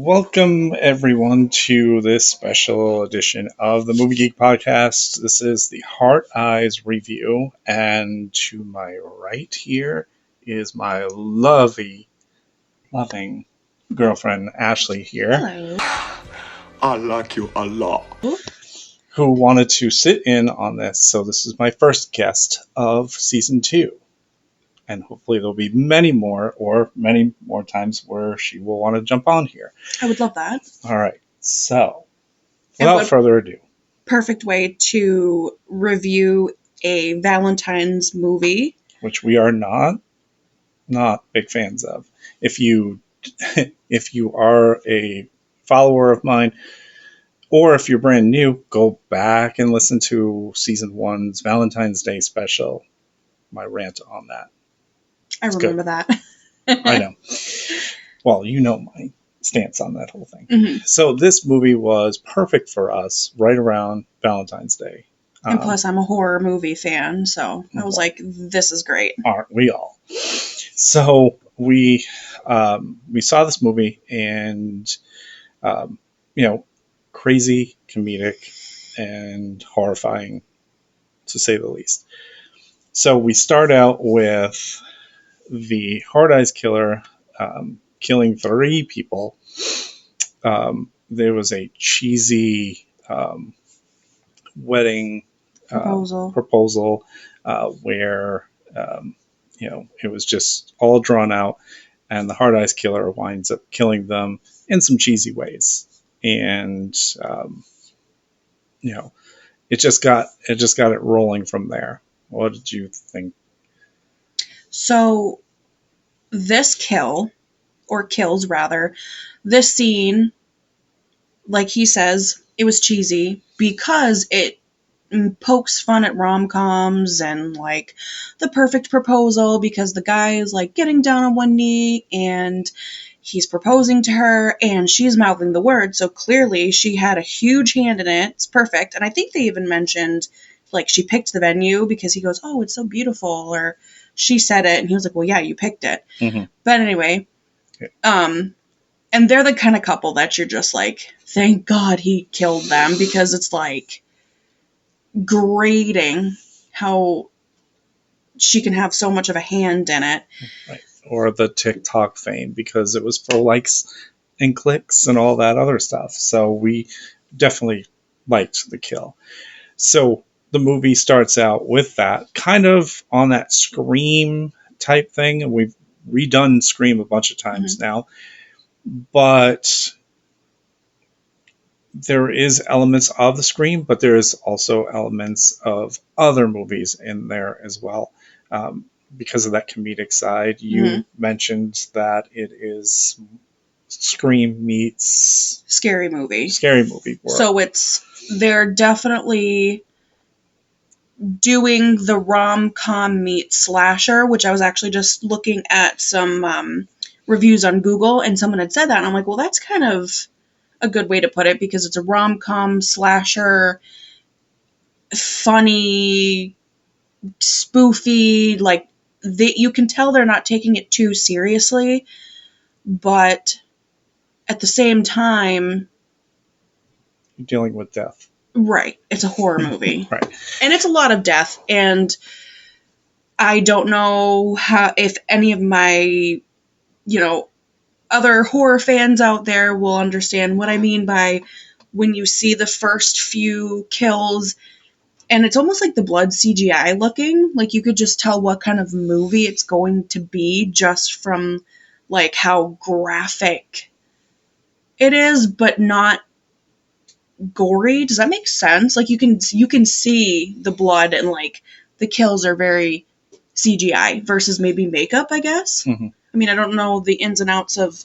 Welcome, everyone, to this special edition of the Movie Geek Podcast. This is the Heart Eyes review, and to my right here is my loving girlfriend, Ashley, here, Hello. I like you a lot. who wanted to sit in on this. So, this is my first guest of season 2. And hopefully, there'll be many more times where she will want to jump on here. I would love that. All right. So, And without what further ado, perfect way to review a Valentine's movie. which we are not big fans of. If you if you are a follower of mine, or if you're brand new, go back and listen to season 1's Valentine's Day special. My rant on that. I remember that. I know. Well, you know my stance on that whole thing. Mhm. So this movie was perfect for us right around Valentine's Day. And plus, I'm a horror movie fan, so I was like, this is great. Aren't we all? So we saw this movie, and crazy, comedic, and horrifying, to say the least. So we start out with the Hard Eyes Killer killing 3 people. There was a cheesy wedding proposal where it was just all drawn out, and the Hard Eyes Killer winds up killing them in some cheesy ways, and it just got it rolling from there. What did you think? So this kills rather, this scene, like he says, it was cheesy because it pokes fun at rom-coms and like the perfect proposal, because the guy is like getting down on one knee and he's proposing to her and she's mouthing the word, so clearly she had a huge hand in it. It's perfect. And I think they even mentioned like she picked the venue, because he goes, oh, it's so beautiful, or she said it and he was like, well, yeah, you picked it. Mm-hmm. But anyway, and they're the kind of couple that you're just like, thank God he killed them, because it's like grating how she can have so much of a hand in it. Right. Or the TikTok fame, because it was for likes and clicks and all that other stuff. So we definitely liked the kill. So the movie starts out with that, kind of on that Scream type thing. And we've redone Scream a bunch of times now. But there is elements of the Scream, but there is also elements of other movies in there as well. Because of that comedic side, you mentioned that it is Scream meets Scary movie world. So they're definitely doing the rom-com meets slasher, which I was actually just looking at some reviews on Google, and someone had said that, and I'm like, well, that's kind of a good way to put it, because it's a rom-com slasher, funny, spoofy, like you can tell they're not taking it too seriously, but at the same time, you're dealing with death. Right. It's a horror movie. Right. And it's a lot of death, and I don't know if any of my, other horror fans out there will understand what I mean by when you see the first few kills and it's almost like the blood CGI looking. Like you could just tell what kind of movie it's going to be just from like how graphic it is, but not gory. Does that make sense? Like you can see the blood, and like the kills are very CGI versus maybe makeup, I guess. Mm-hmm. I mean, I don't know the ins and outs of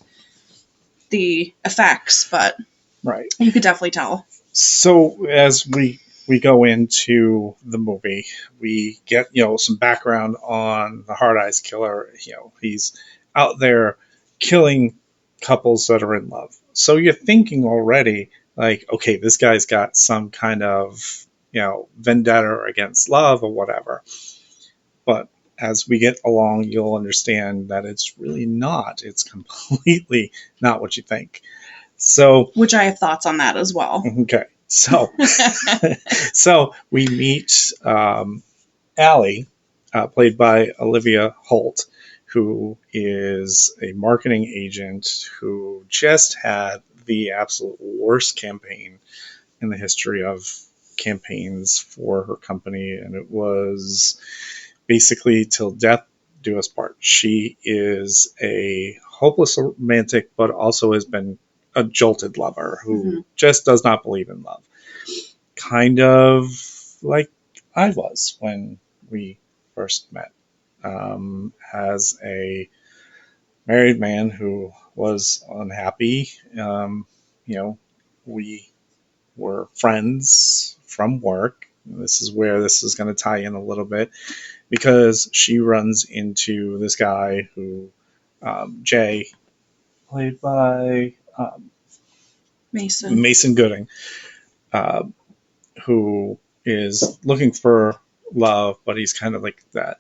the effects, but right, you could definitely tell. So as we go into the movie, we get some background on the Hard Eyes Killer. He's out there killing couples that are in love. So you're thinking already, like, okay, this guy's got some kind of vendetta against love or whatever. But as we get along, you'll understand that it's really not. It's completely not what you think. So, Which I have thoughts on that as well. okay. So, so we meet Allie, played by Olivia Holt, who is a marketing agent who just had the absolute worst campaign in the history of campaigns for her company, and it was basically "Till Death Do Us Part." She is a hopeless romantic, but also has been a jolted lover who just does not believe in love. Kind of like I was when we first met. As a married man who was unhappy, you know, we were friends from work. This is where this is going to tie in a little bit because she runs into this guy who, Jay, played by Mason Gooding, uh, who is looking for love, but he's kind of like that,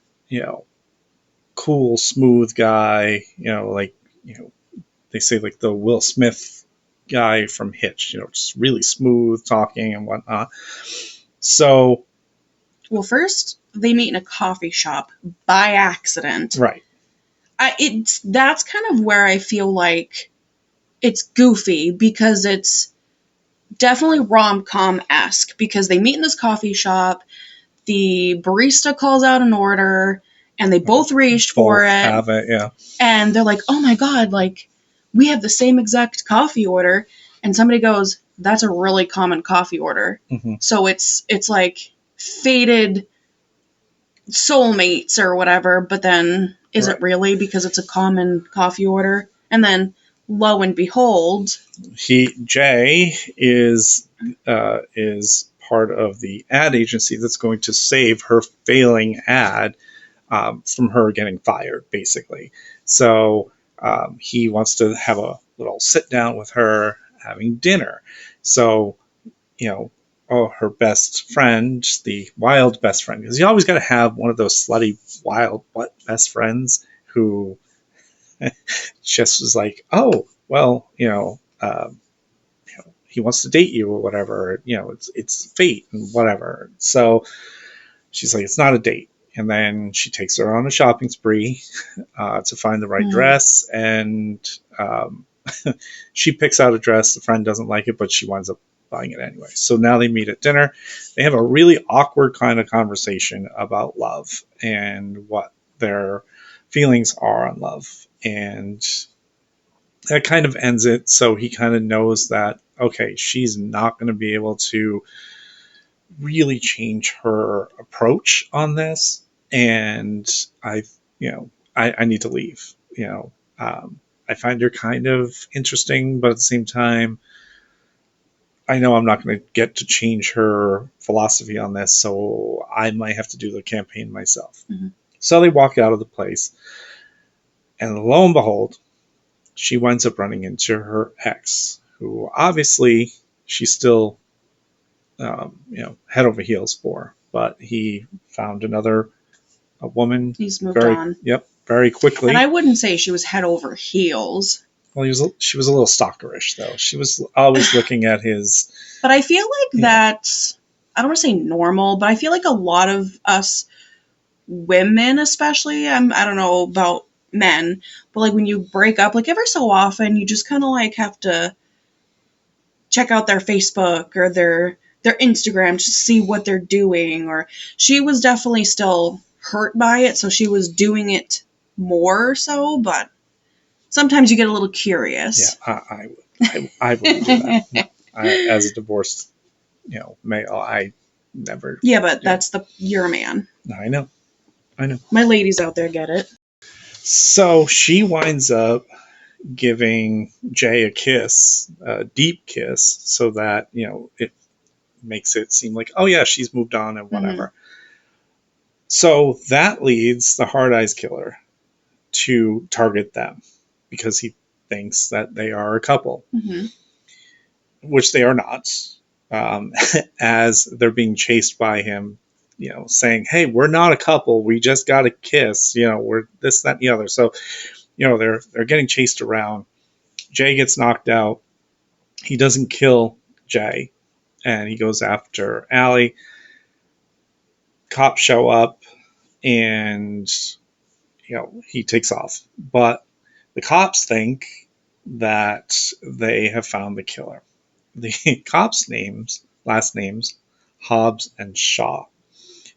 cool, smooth guy, they say like the Will Smith guy from Hitch, just really smooth talking and whatnot. So, well, first they meet in a coffee shop by accident. right. That's kind of where I feel like it's goofy because it's definitely rom-com-esque because they meet in this coffee shop, the barista calls out an order, and they both reached for it. Have it, yeah. And they're like, oh my god, like, we have the same exact coffee order. And somebody goes, that's a really common coffee order. Mm-hmm. So it's like fated soulmates or whatever, but then is it really because it's a common coffee order? And then lo and behold, Jay is part of the ad agency that's going to save her failing ad from her getting fired, basically. So he wants to have a little sit down with her, having dinner. So, her best friend, the wild best friend, because you always got to have one of those slutty wild best friends who just was like, oh, well, he wants to date you or whatever. It's fate and whatever. So she's like, it's not a date. And then she takes her on a shopping spree to find the right dress. And she picks out a dress. The friend doesn't like it, but she winds up buying it anyway. So now they meet at dinner. They have a really awkward kind of conversation about love and what their feelings are on love. And that kind of ends it. So he kind of knows that, okay, she's not going to be able to really change her approach on this. And I need to leave. I find her kind of interesting, but at the same time, I know I'm not going to get to change her philosophy on this, so I might have to do the campaign myself. Mm-hmm. So they walk out of the place, and lo and behold, she winds up running into her ex, who obviously she's still, head over heels for, but he found a woman. He's moved on. Yep, very quickly. And I wouldn't say she was head over heels. Well, she was a little stalkerish, though. She was always looking at his. But I feel like that's, I don't want to say normal, but I feel like a lot of us women, especially, I don't know about men, but like when you break up, like ever so often, you just kind of like have to check out their Facebook or their Instagram just to see what they're doing. Or she was definitely still hurt by it, so she was doing it more so, but sometimes you get a little curious. Yeah, I wouldn't do that. No. As a divorced, male, I never. Yeah, but you're a man. I know. My ladies out there get it. So she winds up giving Jay a kiss, a deep kiss, so that it makes it seem like, oh yeah, she's moved on and whatever. Mm-hmm. So that leads the Hard Eyes Killer to target them because he thinks that they are a couple, which they are not. As they're being chased by him, saying, "Hey, we're not a couple. We just got a kiss. We're this, that, and the other." So, they're getting chased around. Jay gets knocked out. He doesn't kill Jay, and he goes after Allie. Cops show up, and he takes off. But the cops think that they have found the killer. The cops' last names, Hobbs and Shaw.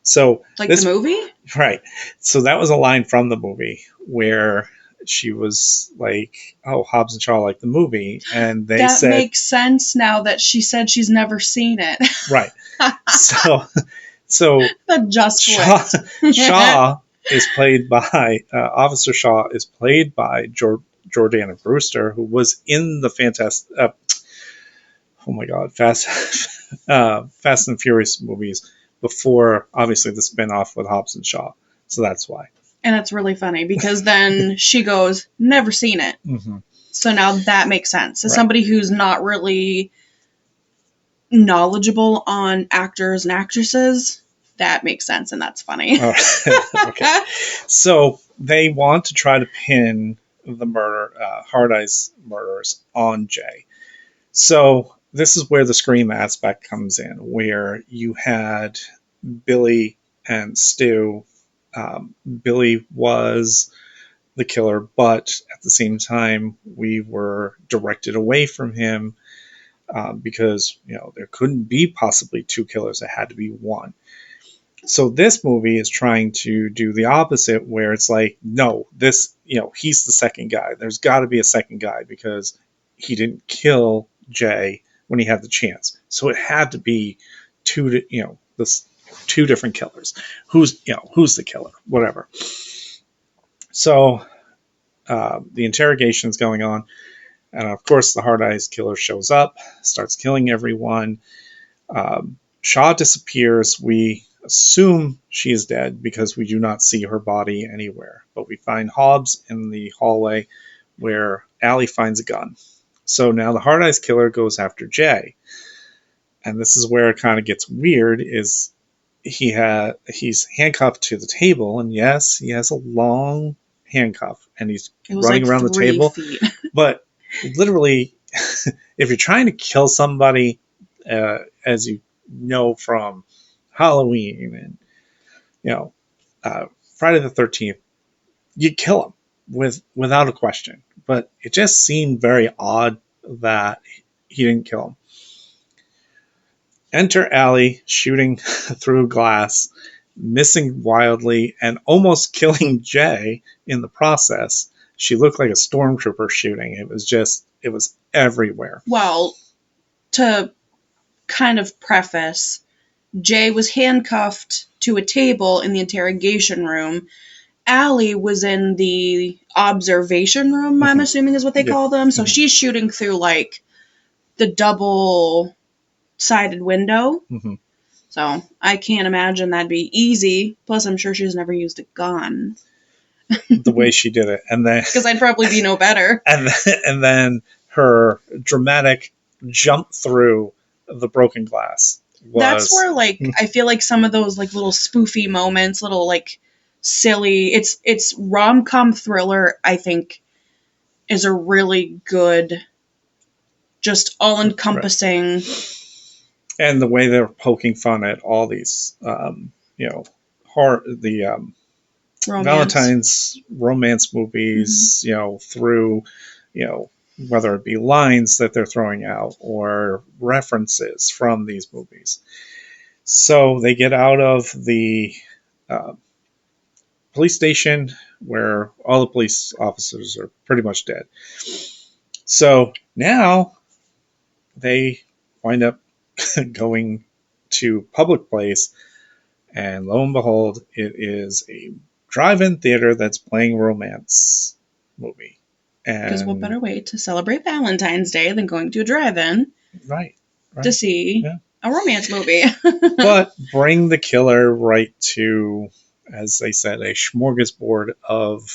So Like the movie? right. So that was a line from the movie where she was like, "Oh, Hobbs and Shaw, like the movie," and they That said, makes sense now that she said she's never seen it. "Right." So That just Shaw, clicked. Shaw is played by Officer Shaw is played by Jordana Brewster, who was in the fantastic. Oh my God, Fast and Furious movies before, obviously, the spin-off with Hobbs and Shaw. So that's why. And it's really funny because then she goes, never seen it. Mm-hmm. So now that makes sense. As Right. somebody who's not really knowledgeable on actors and actresses, that makes sense and that's funny. Okay. So they want to try to pin the Hard Eyes murders on Jay. So this is where the Scream aspect comes in, where you had Billy and Stu. Billy was the killer, but at the same time, we were directed away from him because there couldn't be possibly two killers; it had to be one. So this movie is trying to do the opposite, where it's like, no, he's the second guy. There's got to be a second guy because he didn't kill Jay when he had the chance. So it had to be two different killers. Who's the killer? Whatever. So the interrogation is going on, and of course the Hard Eyes killer shows up, starts killing everyone. Shaw disappears. We assume she is dead because we do not see her body anywhere. But we find Hobbs in the hallway where Allie finds a gun. So now the Hard Eyes killer goes after Jay. And this is where it kind of gets weird, is he's handcuffed to the table, and yes, he has a long handcuff, and he's running like around the 3 table. feet. But literally, if you're trying to kill somebody, as you know from Halloween and Friday the 13th, you kill him without a question. But it just seemed very odd that he didn't kill him. Enter Allie shooting through glass, missing wildly, and almost killing Jay in the process. She looked like a stormtrooper shooting. It was everywhere. Well, to kind of preface, Jay was handcuffed to a table in the interrogation room. Allie was in the observation room, I'm assuming is what they call them. So she's shooting through like the double-sided window. Mm-hmm. So I can't imagine that'd be easy. Plus, I'm sure she's never used a gun. The way she did it. And then because I'd probably be no better. And then her dramatic jump through the broken glass. That's where I feel like some of those like little spoofy moments, little like silly. It's rom-com thriller. I think is a really good, just all-encompassing. Right. And the way they're poking fun at all these, horror, the Valentine's romance movies, mm-hmm. Through, whether it be lines that they're throwing out or references from these movies. So they get out of the police station where all the police officers are pretty much dead. So now they wind up going to public place, and lo and behold, it is a drive-in theater that's playing a romance movie. Because what better way to celebrate Valentine's Day than going to a drive-in to see a romance movie? But bring the killer right to, as they said, a smorgasbord of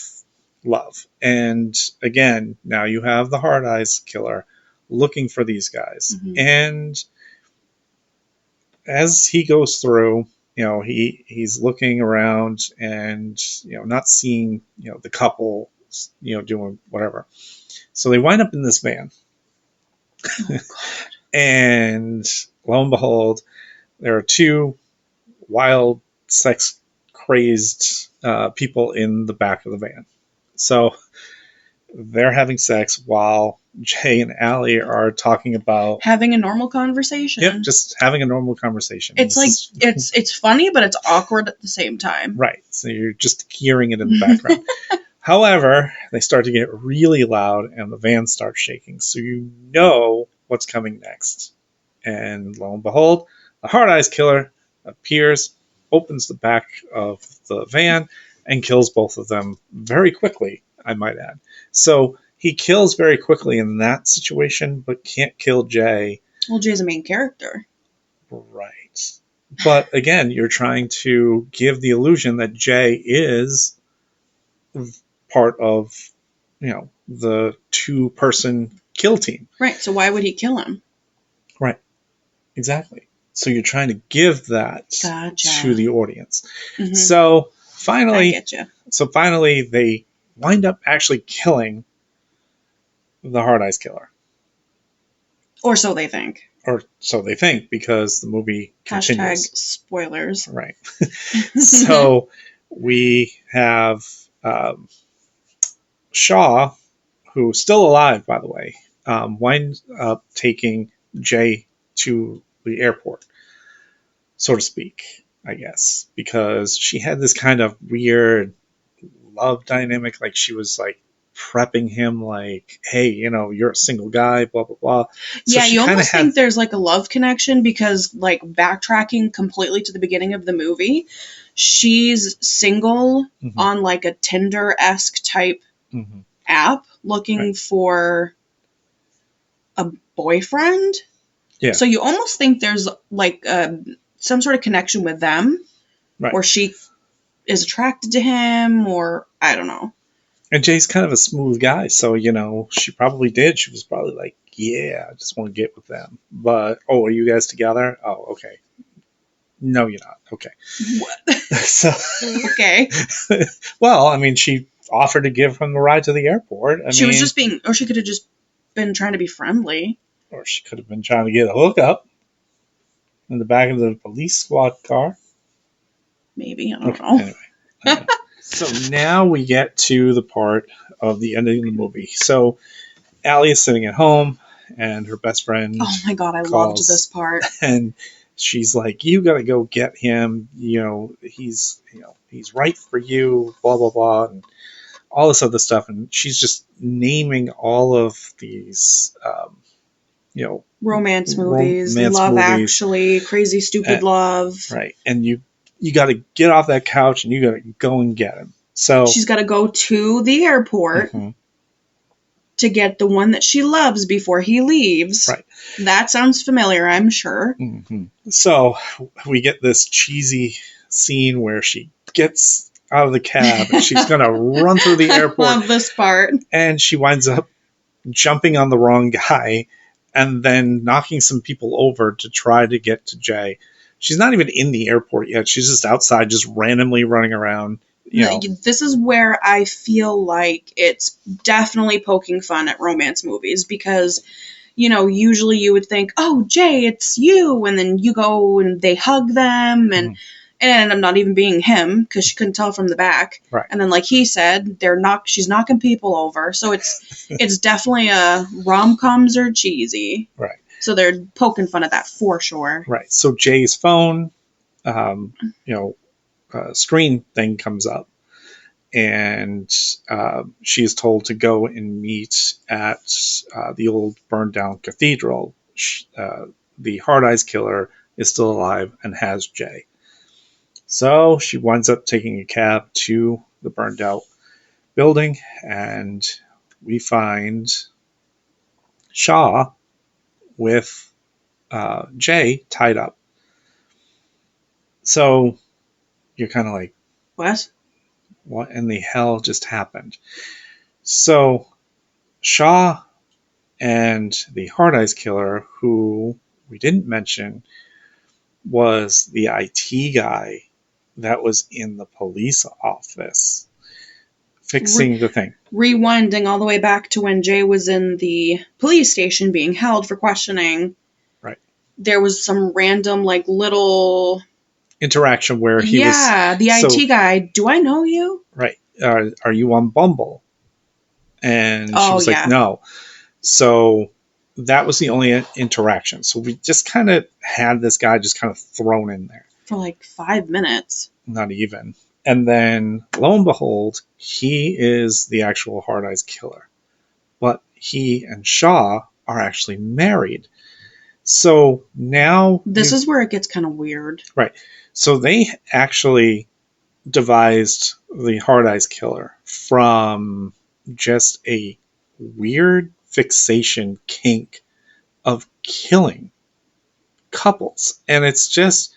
love. And again, now you have the Hard Eyes killer looking for these guys. Mm-hmm. And as he goes through, he's looking around and, not seeing, the couple, doing whatever. So they wind up in this van. Oh, God. And lo and behold, there are two wild, sex crazed people in the back of the van. So they're having sex while Jay and Allie are talking about, Having a normal conversation. yep, just having a normal conversation. It's like This is- it's funny, but it's awkward at the same time. right. So you're just hearing it in the background. However, they start to get really loud and the van starts shaking. So you know what's coming next. And lo and behold, the Hard Eyes Killer appears, opens the back of the van, and kills both of them very quickly, I might add. So he kills very quickly in that situation, but can't kill Jay. Well, Jay's a main character. Right. But again, you're trying to give the illusion that Jay is part of, the two-person kill team. Right. So why would he kill him? Right. Exactly. So you're trying to give that Gotcha. to the audience. Mhm. So I finally, get you. they wind up actually killing the Hard Eyes Killer, Or so they think. or so they think, because the movie Hashtag continues. spoilers. Right. So we have Shaw, who's still alive, by the way, winds up taking Jay to the airport, so to speak, I guess, because she had this kind of weird love dynamic. Like she was like prepping him, like, hey, you're a single guy, blah, blah, blah. So Yeah, she you kinda almost think there's like a love connection because, like, backtracking completely to the beginning of the movie, she's single Mhm. on like a Tinder-esque type Mhm. app looking Right. for a boyfriend. Yeah. So you almost think there's like some sort of connection with them, Right. or she is attracted to him, or I don't know. And Jay's kind of a smooth guy, so she probably did. She was probably like, "Yeah, I just want to get with them." But are you guys together? Oh, okay. No, you're not. Okay. What? So, Okay. well, I mean, she offered to give him the ride to the airport. She was just being, or she could have just been trying to be friendly. or she could have been trying to get a hookup in the back of the police squad car. Maybe, I don't Okay, know. anyway. So now we get to the part of the ending of the movie. So Allie is sitting at home, and her best friend, Oh my god, I loved calls. this part. And she's like, "You got to go get him. He's right for you. Blah blah blah." And all this other stuff, and she's just naming all of these, Romance movies, romance Love movies. Actually, Crazy Stupid Love. Right, and you got to get off that couch and you got to go and get him. So She's got to go to the airport Mhm. to get the one that she loves before he leaves. Right. That sounds familiar, I'm sure. Mhm. So we get this cheesy scene where she gets out of the cab and she's going to run through the I airport, love this part. and she winds up jumping on the wrong guy and then knocking some people over to try to get to Jay. She's not even in the airport yet. She's just outside, just randomly running around. This is where I feel like it's definitely poking fun at romance movies because, usually you would think, oh, Jay, it's you. And then you go and they hug them and it ended up not even being him because she couldn't tell from the back. Right. And then, like he said, she's knocking people over. So it's definitely a rom-coms are cheesy. Right. So they're poking fun at that for sure. Right. So Jay's phone, screen thing comes up, and she's told to go and meet at the old burned down cathedral. The Hard Eyes Killer is still alive and has Jay. So she winds up taking a cab to the burned out building, and we find Shaw with Jay tied up. So you're kind of like, what in the hell just happened? So Shaw and the Hard Eyes Killer, who we didn't mention, was the IT guy that was in the police office fixing the thing. Rewinding all the way back to when Jay was in the police station being held for questioning. Right. There was some random, like, little... interaction where he yeah, the IT guy, do I know you? Right. Are you on Bumble? And she Oh, was like, yeah. no. So that was the only interaction. So we just kind of had this guy just kind of thrown in there. For like 5 minutes. Not even. And then, lo and behold, he is the actual Hard Eyes killer. But he and Shaw are actually married. So now... This is where it gets kind of weird. Right. So they actually devised the Hard Eyes killer from just a weird fixation kink of killing couples. And it's just...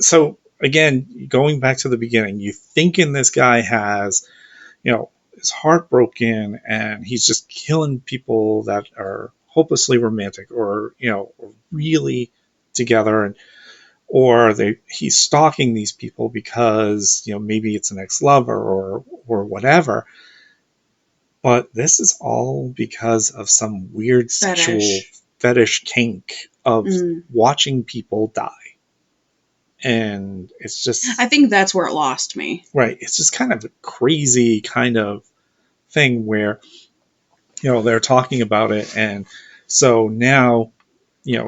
So, again, going back to the beginning, you thinking this guy has, is heartbroken and he's just killing people that are hopelessly romantic or, really together, or he's stalking these people because, maybe it's an ex-lover or whatever. But this is all because of some weird sexual fetish kink of watching people die. And it's just... I think that's where it lost me. Right. It's just kind of a crazy kind of thing where, they're talking about it. And so now,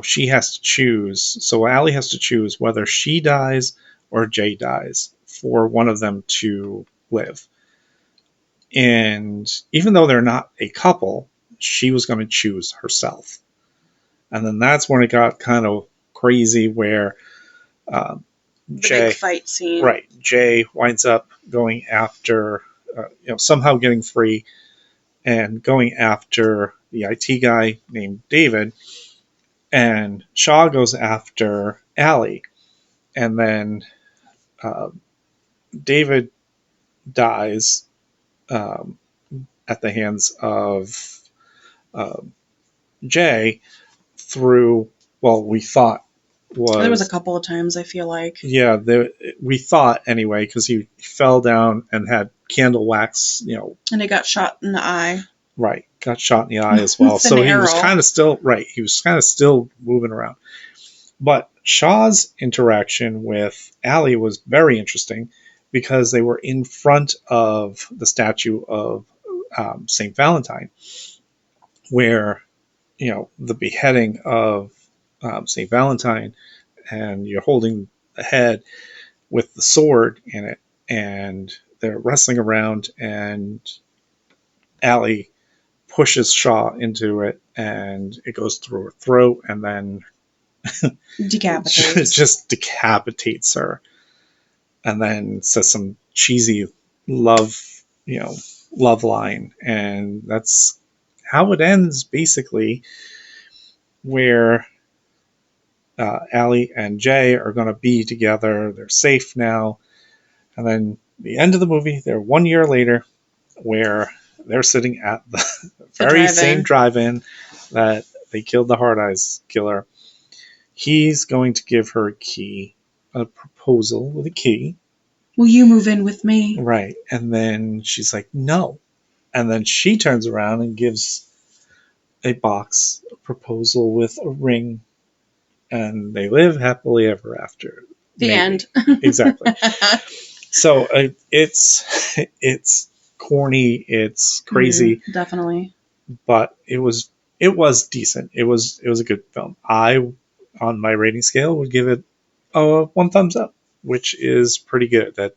she has to choose. So Allie has to choose whether she dies or Jay dies for one of them to live. And even though they're not a couple, she was going to choose herself. And then that's when it got kind of crazy where... the big fight scene. Right. Jay winds up going after, somehow getting free and going after the IT guy named David. And Shaw goes after Allie. And then David dies at the hands of Jay through, we thought, there was a couple of times, I feel like. Yeah, we thought anyway, because he fell down and had candle wax, And he got shot in the eye. Right, got shot in the eye as well. So he was kind of still, he was kind of still moving around. But Shaw's interaction with Allie was very interesting because they were in front of the statue of St. Valentine, where, the beheading of St. Valentine, and you're holding the head with the sword in it, and they're wrestling around, and Allie pushes Shaw into it, and it goes through her throat, and then just decapitates her, and then says some cheesy love line, and that's how it ends, basically, where Allie and Jay are going to be together. They're safe now. And then the end of the movie, they're 1 year later, where they're sitting at the very same drive-in that they killed the Hard Eyes killer. He's going to give her a proposal with a key. Will you move in with me? Right. And then she's like, no. And then she turns around and gives a proposal with a ring. And they live happily ever after. The end. Exactly. So it's corny, it's crazy, definitely. but it was decent. It was a good film. I, on my rating scale, would give it a 1 thumbs up, which is pretty good. That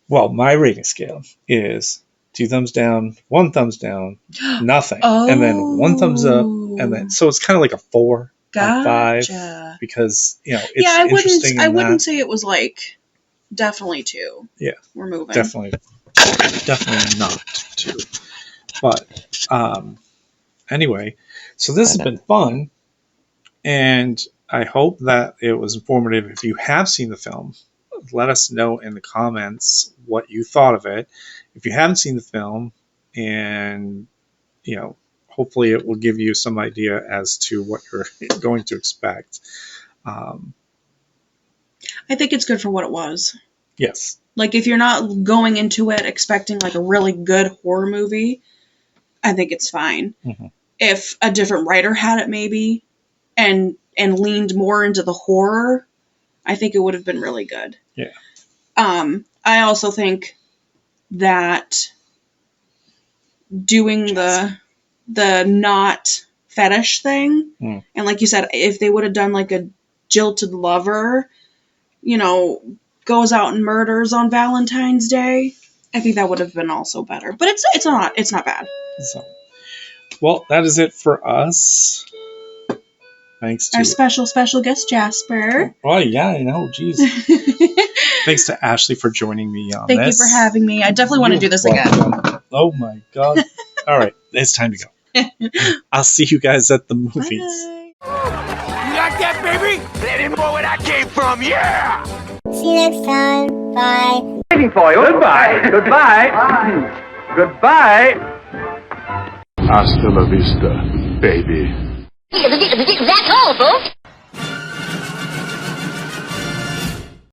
my rating scale is 2 thumbs down, 1 thumbs down, nothing, and then 1 thumbs up, and then so it's kind of like a 4 out of 5 because it's interesting. I wouldn't say it was like definitely 2. Yeah, we're moving. Definitely not 2. But anyway, so this has been fun, and I hope that it was informative. If you have seen the film, let us know in the comments what you thought of it. If you haven't seen the film, and hopefully it will give you some idea as to what you're going to expect. I think it's good for what it was. Yes, Like, if you're not going into it expecting like a really good horror movie, I think it's fine. Mm-hmm. If a different writer had it maybe and leaned more into the horror, I think it would have been really good. Yeah. I also think that doing the not fetish thing, and like you said, if they would have done like a jilted lover, you know, goes out and murders on Valentine's Day, I think that would have been also better. But it's not bad. So, well, that is it for us. Thanks to Our special guest Jasper. Oh yeah, I know. Jeez. Thanks to Ashley for joining me on Thank this. you for having me. I definitely want to do this again. Oh my god. All right, it's time to go. I'll see you guys at the movies. Bye. You like that, baby? Let him know where that came from, yeah! See you next time. Bye. Waiting for you. Goodbye. Goodbye. Goodbye. Hasta la vista, baby. That's all, folks.